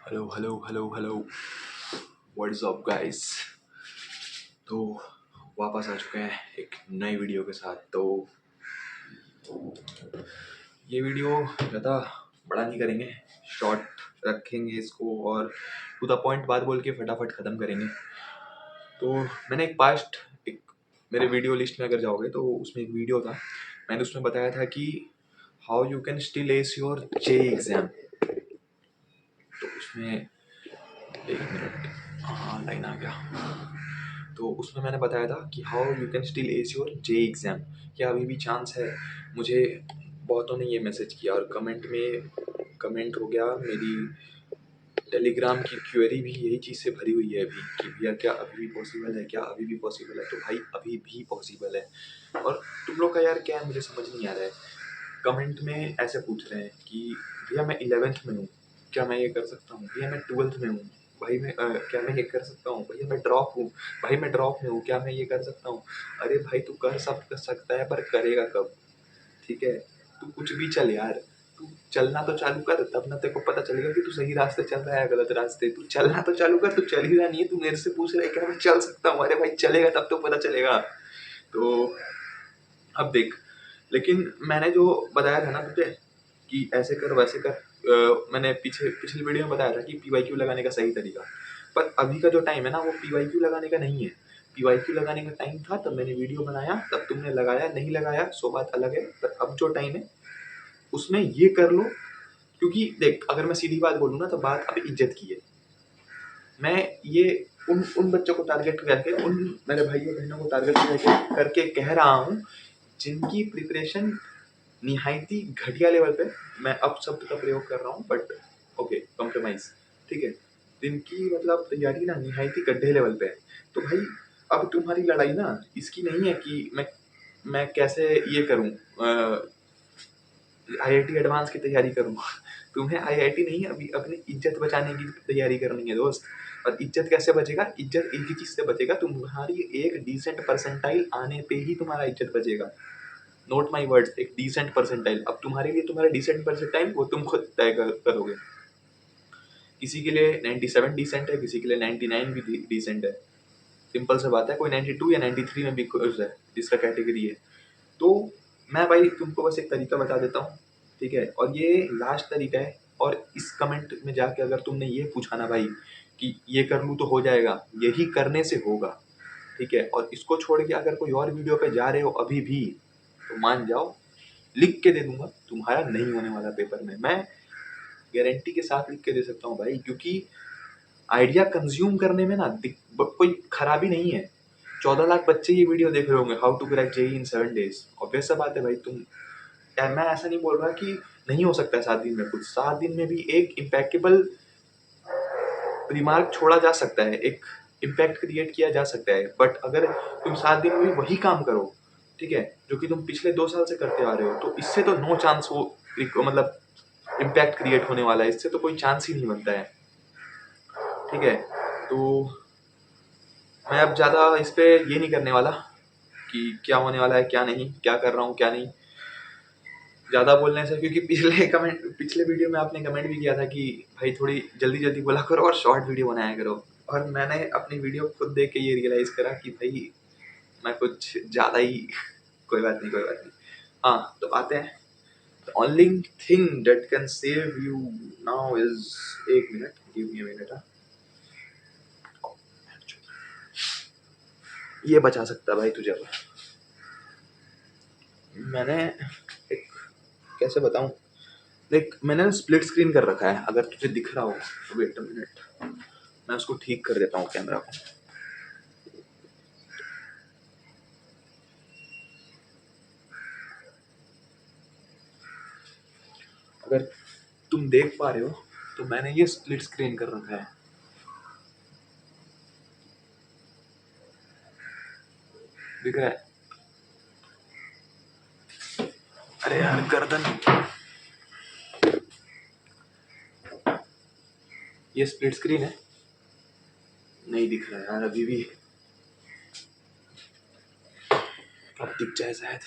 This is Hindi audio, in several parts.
Hello hello hello hello, what is up guys. तो वापस आ चुके हैं एक नई वीडियो के साथ। तो ये वीडियो ज़्यादा बड़ा नहीं करेंगे, शॉर्ट रखेंगे इसको और टू द पॉइंट बात बोल के फटाफट ख़त्म करेंगे। तो मैंने एक मेरे वीडियो लिस्ट में अगर जाओगे तो उसमें एक वीडियो था, मैंने उसमें बताया था कि how you can still S your J exam. तो उसमें एक मिनट, हाँ लाइन आ गया। तो उसमें मैंने बताया था कि how you can still S your J exam, क्या अभी भी चांस है। मुझे बहुतों ने ये मैसेज किया और कमेंट में कमेंट हो गया, मेरी टेलीग्राम की क्वेरी भी यही चीज़ से भरी हुई है अभी कि भैया क्या अभी भी पॉसिबल है, क्या अभी भी पॉसिबल है। तो भाई अभी भी पॉसिबल है। और तुम लोग का यार क्या है, मुझे समझ नहीं आ रहा है। कमेंट में ऐसे पूछ रहे हैं कि भैया मैं 11th में हूँ, क्या मैं ये कर सकता हूँ। भैया मैं 12th में हूँ, भाई मैं क्या मैं ये कर सकता हूँ। भैया मैं ड्रॉप हूँ, भाई मैं ड्रॉप में हूँ, क्या मैं ये कर सकता हूँ। अरे भाई तू कर सकता है, पर करेगा कब। ठीक है, तू कुछ भी चल यार, तू चलना तो चालू कर, तब ना तेरे को पता चलेगा कि तू सही रास्ते चल रहा है गलत रास्ते। तू चलना तो चालू कर, तू चल ही रहा नहीं है। तू मेरे से पूछ रहा है क्या मैं चल सकता हूँ। अरे भाई चलेगा तब तो पता चलेगा। तो अब देख, लेकिन मैंने जो बताया था ना तुझे कि ऐसे कर वैसे कर, मैंने पिछली वीडियो में बताया था कि पीवाईक्यू लगाने का सही तरीका। पर अभी का जो टाइम है ना वो पीवाईक्यू लगाने का नहीं है। पीवाईक्यू लगाने का टाइम था तब मैंने वीडियो बनाया, तब तुमने लगाया, नहीं लगाया सो बात अलग है। पर अब जो टाइम है उसमें ये कर लो। क्योंकि देख, अगर मैं सीधी बात बोलूँ ना तो बात अब इज्जत की है। मैं ये उन उन बच्चों को टारगेट करके, उन मेरे भाइयों बहनों को टारगेट करके कह रहा हूँ जिनकी प्रिपरेशन निहायती घटिया लेवल पे, मैं अब शब्द का प्रयोग कर रहा हूँ बट ओके कॉम्प्रोमाइज, ठीक है, जिनकी मतलब तैयारी ना निहायती गड्ढे लेवल पे है। तो भाई अब तुम्हारी लड़ाई ना इसकी नहीं है कि मैं कैसे ये करूँ, आईआईटी एडवांस की तैयारी करूँ। तुम्हें आईआईटी नहीं, अभी अपनी इज्जत बचाने की तैयारी करनी है दोस्त। और इज्जत कैसे बचेगा, इज्जत एक ही चीज़ से बचेगा, तुम्हारी एक डिसेंट परसेंटाइल आने पे ही तुम्हारा इज्जत बचेगा। नोट माई वर्ड्स, एक डिसेंट परसेंटाइल। अब तुम्हारे लिए तुम्हारा डिसेंट परसेंटाइल वो तुम खुद तय करोगे। किसी के लिए 97 डिसेंट है, किसी के लिए 99 भी डिसेंट है। सिंपल सा बात है, कोई 92 या 93 में भी खुश है जिसका कैटेगरी है। तो मैं भाई तुमको बस एक तरीका बता देता हूँ, ठीक है, और ये लास्ट तरीका है। और इस कमेंट में जाके अगर तुमने ये पूछा ना भाई कि ये कर लूँ तो हो जाएगा, यही करने से होगा, ठीक है। और इसको छोड़ के अगर कोई और वीडियो पे जा रहे हो अभी भी, तो मान जाओ, लिख के दे दूंगा तुम्हारा नहीं होने वाला पेपर में। मैं गारंटी के साथ लिख के दे सकता हूँ भाई, क्योंकि आइडिया कंज्यूम करने में ना कोई खराबी नहीं है। 14 लाख बच्चे ये वीडियो देख रहे होंगे, how to crack JEE in 7 days। Obvious सा बात है भाई, तुम यार, मैं ऐसा नहीं बोल रहा कि नहीं हो सकता है 7 दिन में कुछ। 7 दिन में भी एक इम्पैक्टेबल रिमार्क छोड़ा जा सकता है, एक इम्पैक्ट क्रिएट किया जा सकता है। बट अगर तुम 7 दिन में भी वही काम करो, ठीक है, जो कि तुम पिछले 2 साल से करते आ रहे हो, तो इससे तो नो चांस वो मतलब इम्पैक्ट क्रिएट होने वाला है। इससे तो कोई चांस ही नहीं बनता है, ठीक है। तो मैं अब ज़्यादा इस पे ये नहीं करने वाला कि क्या होने वाला है क्या नहीं, क्या कर रहा हूँ क्या नहीं, ज़्यादा बोलने से। क्योंकि पिछले वीडियो में आपने कमेंट भी किया था कि भाई थोड़ी जल्दी जल्दी बोला करो और शॉर्ट वीडियो बनाया करो। और मैंने अपनी वीडियो खुद देख के ये रियलाइज़ करा कि भाई मैं कुछ ज़्यादा ही कोई बात नहीं, कोई बात नहीं। हाँ तो आते हैं, the only thing that can save you now is, एक minute, give me a minute. ये बचा सकता है भाई तुझे। अब मैंने एक, कैसे बताऊं, देख मैंने स्प्लिट स्क्रीन कर रखा है, अगर तुझे दिख रहा हो तो वेट अ मिनट, मैं उसको ठीक कर देता हूँ कैमरा को। अगर तुम देख पा रहे हो तो मैंने ये स्प्लिट स्क्रीन कर रखा है, दिख रहा है। अरे यार गर्दन, ये स्प्लिट स्क्रीन है, नहीं दिख रहा है यार अभी भी, अब दिख जाए शायद।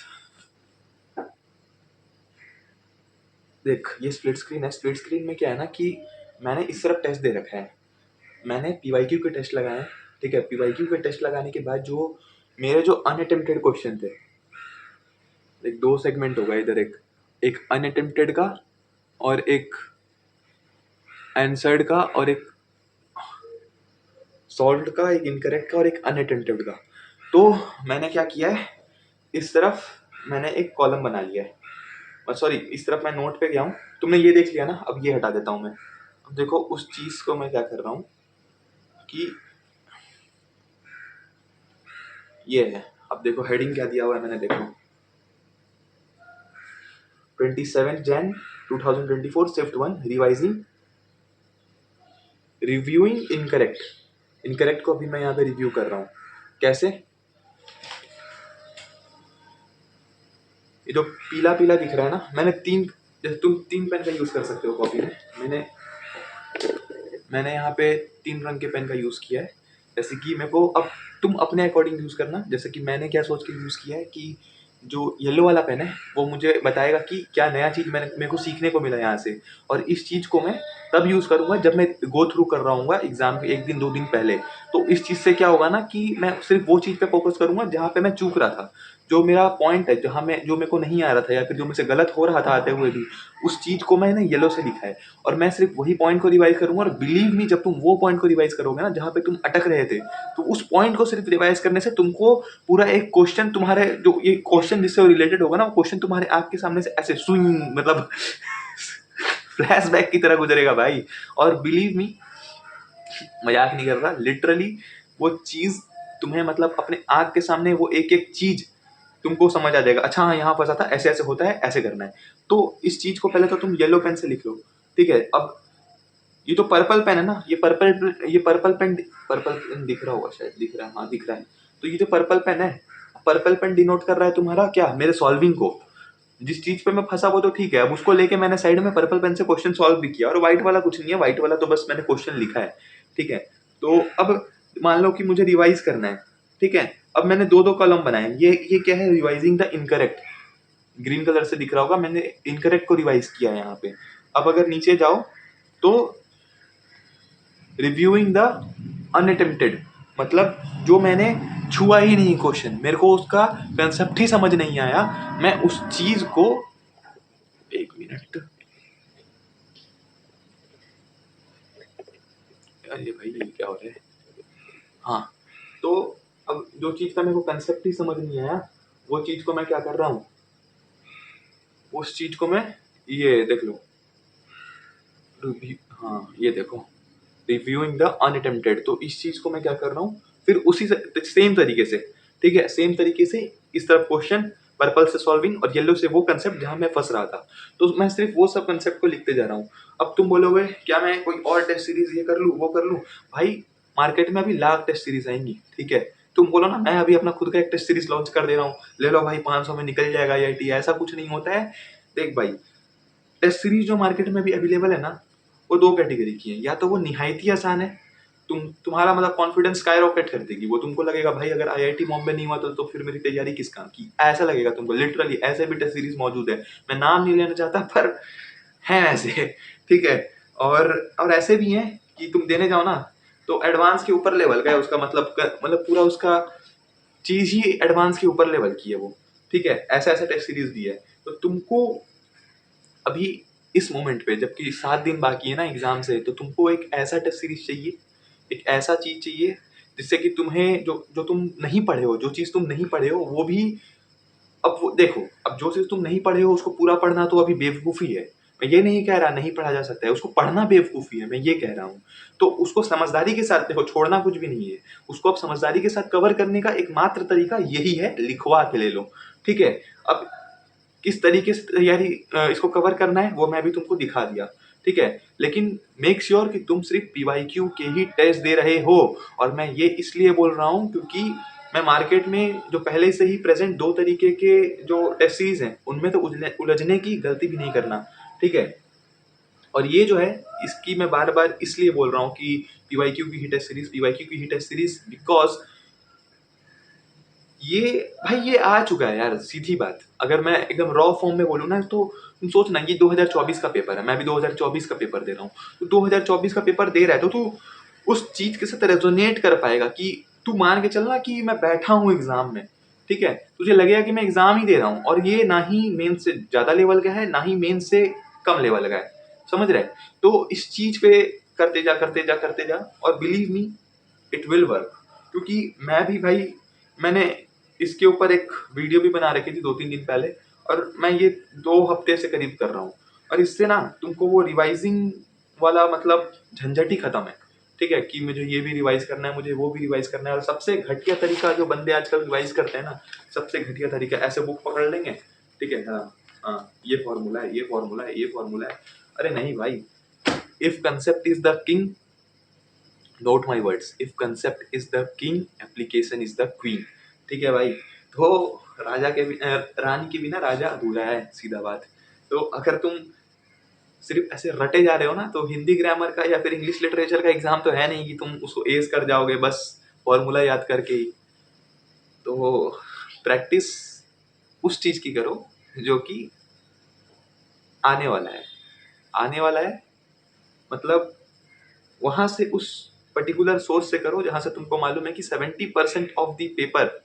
देख ये स्प्लिट स्क्रीन है, स्प्लिट स्क्रीन में क्या है ना कि मैंने इस तरफ टेस्ट दे रखा है, मैंने पीवाईक्यू के टेस्ट लगाए हैं, ठीक है। पीवाईक्यू के टेस्ट लगाने के बाद जो मेरे जो अनअटेम्प्टेड क्वेश्चन थे, एक दो सेगमेंट होगा इधर, एक एक अनअटेम्प्टेड का और एक आंसर्ड का और एक सॉल्व्ड का, एक इनकरेक्ट का और एक अनअटेम्प्टेड का। तो मैंने क्या किया है, इस तरफ मैंने एक कॉलम बना लिया है, और सॉरी इस तरफ मैं नोट पे गया हूँ, तुमने ये देख लिया ना, अब ये हटा देता हूँ मैं। अब देखो उस चीज़ को मैं क्या कर रहा हूँ कि ये है, अब देखो हेडिंग क्या दिया हुआ है मैंने, देखो 27 Jan 2024 शिफ्ट 1 रिव्यूइंग इनकरेक्ट को अभी मैं यहाँ पे रिव्यू कर रहा हूँ। कैसे, ये जो पीला पीला दिख रहा है ना, मैंने जैसे तुम 3 पेन का यूज़ कर सकते हो कॉपी में, मैंने यहाँ पे 3 रंग के पेन का यूज़ किया है। जैसे कि मेरे को, अब तुम अपने अकॉर्डिंग यूज़ करना। जैसे कि मैंने क्या सोच के यूज़ किया है कि जो येलो वाला पेन है वो मुझे बताएगा कि क्या नया चीज़ मेरे को सीखने को मिला यहाँ से, और इस चीज़ को मैं तब यूज़ करूँगा जब मैं गो थ्रू कर रहा हूँ एग्ज़ाम के 1 दिन 2 दिन पहले। तो इस चीज़ से क्या होगा ना कि मैं सिर्फ वो चीज़ पे फोकस करूँगा जहाँ पे मैं चूक रहा था, जो मेरा पॉइंट है, जहाँ मैं जो मेरे को नहीं आ रहा था या फिर जो मुझसे गलत हो रहा था आते हुए भी, उस चीज़ को मैंने येलो से लिखा है और मैं सिर्फ वही पॉइंट को रिवाइज करूंगा। और बिलीव मी, जब तुम वो पॉइंट को रिवाइज करोगे ना जहाँ पे तुम अटक रहे थे, तो उस पॉइंट को सिर्फ रिवाइज करने से तुमको पूरा एक क्वेश्चन, तुम्हारे जो ये क्वेश्चन जिससे रिलेटेड होगा ना, वो क्वेश्चन तुम्हारे आँख के सामने से ऐसे स्विंग, मतलब फ्लैशबैक की तरह गुजरेगा भाई। और बिलीव मी, मजाक नहीं कर रहा, लिटरली वो चीज़ तुम्हें, मतलब अपने आँख के सामने वो एक एक चीज़ तुमको समझ आ जाएगा। अच्छा हाँ, यहाँ फंसा था, ऐसे ऐसे होता है, ऐसे करना है। तो इस चीज़ को पहले तो तुम येलो पेन से लिख लो, ठीक है। अब ये तो पर्पल पेन है ना, ये पर्पल पेन दिख रहा होगा शायद, दिख रहा है, हाँ दिख रहा है। तो ये जो पर्पल पेन है, पर्पल पेन डिनोट कर रहा है तुम्हारा क्या, मेरे सॉल्विंग को। जिस चीज पे मैं फंसा वो तो ठीक है, अब उसको लेके मैंने साइड में पर्पल पेन से क्वेश्चन सॉल्व भी किया, और व्हाइट वाला कुछ नहीं है, व्हाइट वाला तो बस मैंने क्वेश्चन लिखा है, ठीक है। तो अब मान लो कि मुझे रिवाइज करना है, ठीक है। अब मैंने दो दो कॉलम बनाए, ये क्या है, revising the incorrect, green colour से दिख रहा होगा, मैंने इनकरेक्ट को रिवाइज किया है यहाँ पे। अब अगर नीचे जाओ तो रिव्यूइंग द अनअटेम्प्टेड, मतलब जो मैंने छुआ ही नहीं क्वेश्चन, मेरे को उसका कंसेप्ट ही समझ नहीं आया, मैं उस चीज को, एक मिनट, अरे भाई ये क्या हो रहा है, हाँ। तो अब जो चीज का मेरे को कंसेप्ट ही समझ नहीं आया, वो चीज को मैं क्या कर रहा हूँ, उस चीज को मैं, ये देख लो, हाँ ये देखो, रिव्यूइंग द अनअटेम्प्टेड। तो इस चीज को मैं क्या कर रहा हूँ, फिर उसी सेम तरीके से, ठीक है, सेम तरीके से इस तरफ क्वेश्चन, पर्पल से सॉल्विंग और येलो से वो कंसेप्ट जहां मैं फंस रहा था, तो मैं सिर्फ वो सब कंसेप्ट को लिखते जा रहा हूँ। अब तुम बोलोगे क्या मैं कोई और टेस्ट सीरीज ये कर लूँ वो कर लूँ, भाई मार्केट में अभी लाख टेस्ट सीरीज आएंगी, ठीक है। तुम बोलो ना मैं अभी अपना खुद का एक टेस्ट सीरीज लॉन्च कर दे रहा हूँ, ले लो भाई 500 में निकल जाएगा IIT, ऐसा कुछ नहीं होता है। देख भाई, टेस्ट सीरीज जो मार्केट में भी अवेलेबल है ना, वो दो कैटेगरी की है, या तो वो निहायत ही आसान है, तुम्हारा मतलब कॉन्फिडेंस स्काई रॉकेट कर देगी, वो तुमको लगेगा भाई अगर IIT बॉम्बे नहीं हुआ तो फिर मेरी तैयारी किस काम की, ऐसा लगेगा तुमको, लिटरली ऐसे भी टेस्ट सीरीज मौजूद है, मैं नाम नहीं लेना चाहता पर हैं ऐसे, ठीक है। और ऐसे भी हैं कि तुम देने जाओ ना तो एडवांस के ऊपर लेवल का है उसका, मतलब पूरा उसका चीज ही एडवांस के ऊपर लेवल की है वो, ठीक है। ऐसा ऐसा टेस्ट सीरीज भी है। तो तुमको अभी इस मोमेंट पे, जबकि 7 दिन बाकी है ना एग्जाम से, तो तुमको एक ऐसा टेस्ट सीरीज चाहिए, एक ऐसा चीज चाहिए जिससे कि तुम्हें जो जो तुम नहीं पढ़े हो, जो चीज तुम नहीं पढ़े हो वो भी, अब वो देखो, अब जो चीज तुम नहीं पढ़े हो उसको पूरा पढ़ना तो अभी बेवकूफी है, मैं ये नहीं कह रहा नहीं पढ़ा जा सकता है, उसको पढ़ना बेवकूफी है, मैं ये कह रहा हूँ। तो उसको समझदारी के साथ देखो, छोड़ना कुछ भी नहीं है, उसको अब समझदारी के साथ कवर करने का एकमात्र तरीका यही है, लिखवा के ले लो, ठीक है। अब किस तरीके से तैयारी इसको कवर करना है वो मैं भी तुमको दिखा दिया, ठीक है। लेकिन मेक श्योर कि तुम सिर्फ PYQ के ही टेस्ट दे रहे हो, और मैं ये इसलिए बोल रहा हूँ क्योंकि मैं मार्केट में जो पहले से ही प्रेजेंट 2 तरीके के जो टेस्ट सीरीज हैं उनमें तो उलझने की गलती भी नहीं करना, ठीक है। और ये जो है इसकी मैं बार बार इसलिए बोल रहा हूँ कि PYQ की ही टेस्ट सीरीज, PYQ की ही टेस्ट सीरीज, बिकॉज ये भाई ये आ चुका है यार, सीधी बात। अगर मैं एकदम रॉ फॉर्म में बोलूँ ना, तो तुम सोचना ये 2024 का पेपर है, मैं भी 2024 का पेपर दे रहा हूँ। तो 2024 का पेपर दे रहा है तो तू उस चीज के साथ रेजोनेट कर पाएगा कि तू मान के चलना कि मैं बैठा हूँ एग्जाम में, ठीक है, तुझे लगेगा कि मैं एग्जाम ही दे रहा हूँ और ये ना ही मेन से ज्यादा लेवल का है ना ही मेन से कम लेवल का है, समझ रहे? तो इस चीज पे करते जा करते जा करते जा, और believe me it will work. क्योंकि मैं भी भाई, मैंने इसके ऊपर एक वीडियो भी बना रखी थी 2-3 दिन पहले, और मैं ये 2 हफ्ते से करीब कर रहा हूँ। और इससे ना तुमको वो रिवाइजिंग वाला मतलब झंझट ही खत्म है, ठीक है, कि मुझे ये भी रिवाइज करना है, मुझे वो भी रिवाइज करना है। और सबसे घटिया तरीका जो बंदे आजकल रिवाइज करते हैं ना, सबसे घटिया तरीका, ऐसे बुक पकड़ लेंगे, ठीक है, हाँ हाँ ये फॉर्मूला है, ये फॉर्मूला है, ये फॉर्मूला है। अरे नहीं भाई, if concept is the king, note my words, if concept is the king, application is the queen, ठीक है भाई। तो राजा के रानी के बिना राजा अधूरा है, सीधा बात। तो अगर तुम सिर्फ ऐसे रटे जा रहे हो ना, तो हिंदी ग्रामर का या फिर इंग्लिश लिटरेचर का एग्जाम तो है नहीं कि तुम उसको एस कर जाओगे बस फॉर्मूला याद करके ही। तो प्रैक्टिस उस चीज की करो जो कि आने वाला है, आने वाला है, मतलब वहां से उस पर्टिकुलर सोर्स से करो जहां से तुमको मालूम है कि 70% ऑफ द पेपर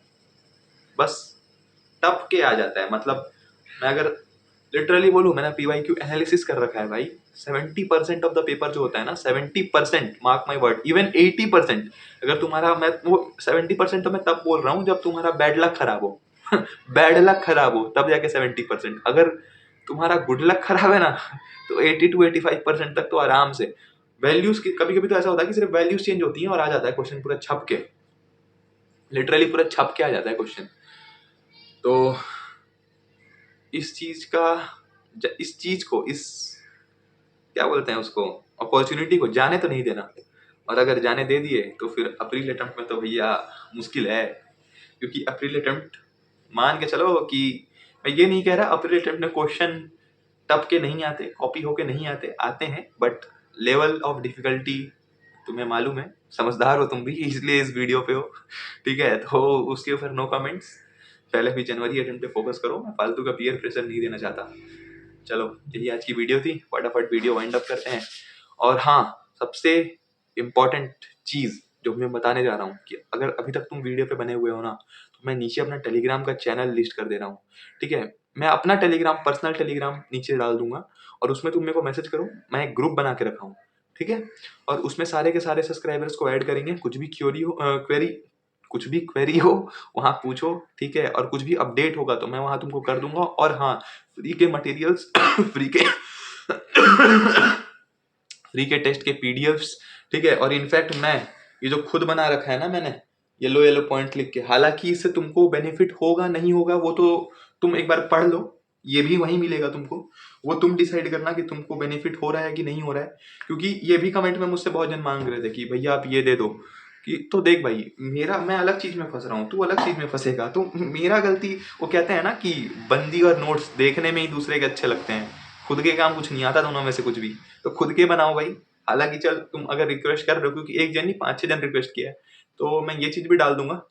बस टप के आ जाता है। मतलब मैं अगर लिटरली बोलूँ, मैंने PYQ एनालिसिस कर रखा है भाई। 70% ऑफ द पेपर जो होता है ना, 70%, मार्क माई वर्ड, इवन 80%, अगर तुम्हारा, मैं वो 70% तो मैं तब बोल रहा हूँ जब तुम्हारा बैड लक खराब हो बैड लक खराब हो तब जाके 70%। अगर तुम्हारा गुड लक खराब है ना, तो 80 to 85% तक तो आराम से। वैल्यूज की कभी कभी तो ऐसा होता है कि सिर्फ वैल्यूज चेंज होती हैं और आ जाता है क्वेश्चन पूरा छप के, लिटरली पूरा छप के आ जाता है क्वेश्चन। तो इस चीज का, इस चीज को, इस क्या बोलते हैं उसको, अपॉर्चुनिटी को जाने तो नहीं देना। और अगर जाने दे दिए तो फिर अप्रैल अटेम्प्ट में तो भैया मुश्किल है। क्योंकि अप्रैल अटेम्प्ट, मान के चलो कि मैं ये नहीं कह रहा अप्रैल अटेम्प्ट में क्वेश्चन टप के नहीं आते, कॉपी होके नहीं आते, आते हैं, बट लेवल ऑफ डिफिकल्टी तुम्हें मालूम है, समझदार हो तुम भी इसलिए इस वीडियो पे हो, ठीक है। तो उसके ऊपर नो कमेंट्स। पहले भी जनवरी अटेम्प्ट पे फोकस करो, मैं फालतू का पीयर प्रेशर नहीं देना चाहता। चलो यही आज की वीडियो थी, फटाफट वीडियो वाइंड अप करते हैं। और हाँ, सबसे इम्पोर्टेंट चीज़ जो मैं बताने जा रहा हूँ कि अगर अभी तक तुम वीडियो पे बने हुए हो ना, तो मैं नीचे अपना टेलीग्राम का चैनल लिस्ट कर दे रहा हूँ, ठीक है। मैं अपना टेलीग्राम, पर्सनल टेलीग्राम नीचे डाल दूंगा, और उसमें तुम मेरे को मैसेज करो, मैं एक ग्रुप बना के रखा हूँ, ठीक है। और उसमें सारे के सारे सब्सक्राइबर्स को ऐड करेंगे। कुछ भी क्वेरी हो वहाँ पूछो, ठीक है। और कुछ भी अपडेट होगा तो मैं वहाँ तुमको कर दूंगा। और हाँ, फ्री के मटेरियल्स फ्री के फ्री के टेस्ट के PDFs, ठीक है। और इनफैक्ट मैं ये जो खुद बना रखा है ना मैंने, येलो येलो पॉइंट लिख के, हालांकि इससे तुमको बेनिफिट होगा नहीं होगा वो तो तुम एक बार पढ़ लो, ये भी वहीं मिलेगा तुमको, वो तुम डिसाइड करना कि तुमको बेनिफिट हो रहा है कि नहीं हो रहा है। क्योंकि ये भी कमेंट में मुझसे बहुत जन मांग रहे थे कि भैया आप ये दे दो, कि तो देख भाई, मैं अलग चीज में फंस रहा हूँ, तू अलग चीज में फंसेगा, तो मेरा गलती। वो कहते हैं ना कि बंदी और नोट्स देखने में ही दूसरे के अच्छे लगते हैं, खुद के काम कुछ नहीं आता दोनों में से कुछ भी, तो खुद के बनाओ भाई। हालांकि चल तुम अगर रिक्वेस्ट कर रहे हो, क्योंकि एक जन नहीं 5-6 जन रिक्वेस्ट किया है, तो मैं ये चीज भी डाल दूंगा।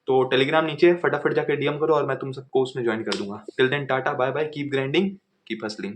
तो टेलीग्राम नीचे फटाफट जाकर DM करो और मैं तुम सबको उसमें ज्वाइन कर दूंगा। Till then tata bye bye, keep grinding, keep hustling.